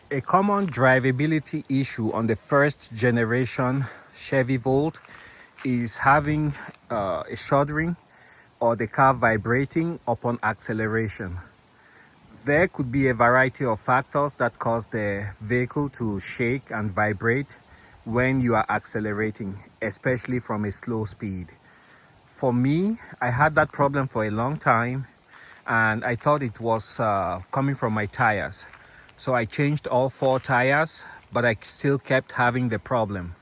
A common drivability issue on the first generation Chevy Volt is having a shuddering or the car vibrating upon acceleration. There could be a variety of factors that cause the vehicle to shake and vibrate when you are accelerating, especially from a slow speed. For me, I had that problem for a long time and I thought it was coming from my tires. So I changed all 4 tires, but I still kept having the problem.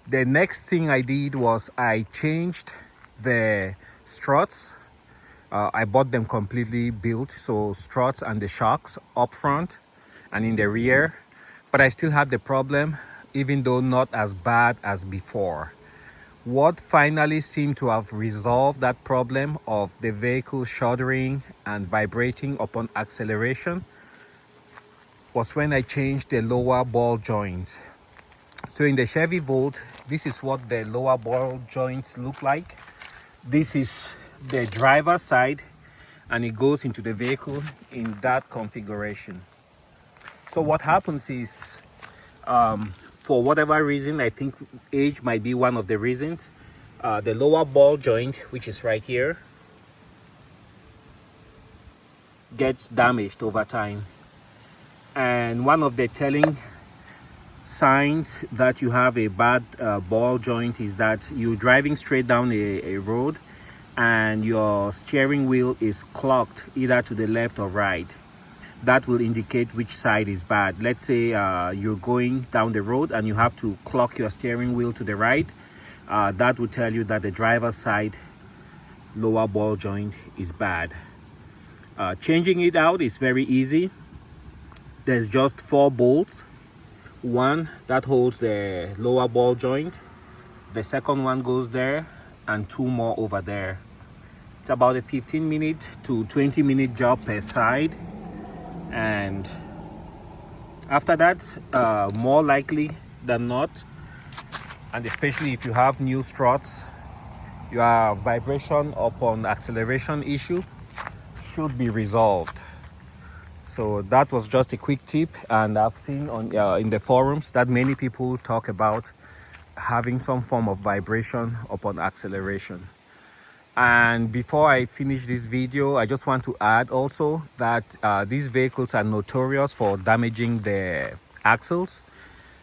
The next thing I did was I changed the struts. I bought them completely built, so struts and the shocks up front and in the rear. But I still had the problem, even though not as bad as before. What finally seemed to have resolved that problem of the vehicle shuddering and vibrating upon acceleration was when I changed the lower ball joints. So in the Chevy Volt, this is what the lower ball joints look like. This is the driver's side and it goes into the vehicle in that configuration. So what happens is, for whatever reason, I think age might be one of the reasons, the lower ball joint, which is right here, gets damaged over time. And one of the telling signs that you have a bad ball joint is that you're driving straight down a road and your steering wheel is clocked either to the left or right. That will indicate which side is bad. Let's say you're going down the road and you have to clock your steering wheel to the right. That will tell you that the driver's side lower ball joint is bad. Changing it out is very easy. There's just 4 bolts. One that holds the lower ball joint, the second one goes there, and 2 more over there. It's about a 15-minute to 20-minute job per side, and after that, more likely than not, and especially if you have new struts, your vibration upon acceleration issue should be resolved. So that was just a quick tip, and I've seen on in the forums that many people talk about having some form of vibration upon acceleration. And before I finish this video, I just want to add also that these vehicles are notorious for damaging the axles.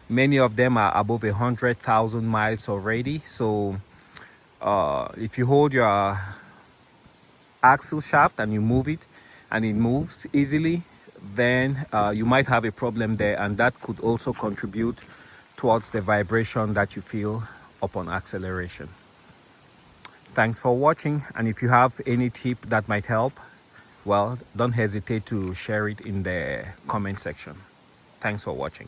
Many of them are above 100,000 miles already. So if you hold your axle shaft and you move it and it moves easily, then you might have a problem there, and that could also contribute towards the vibration that you feel upon acceleration. Thanks for watching, and if you have any tip that might help, well, don't hesitate to share it in the comment section. Thanks for watching.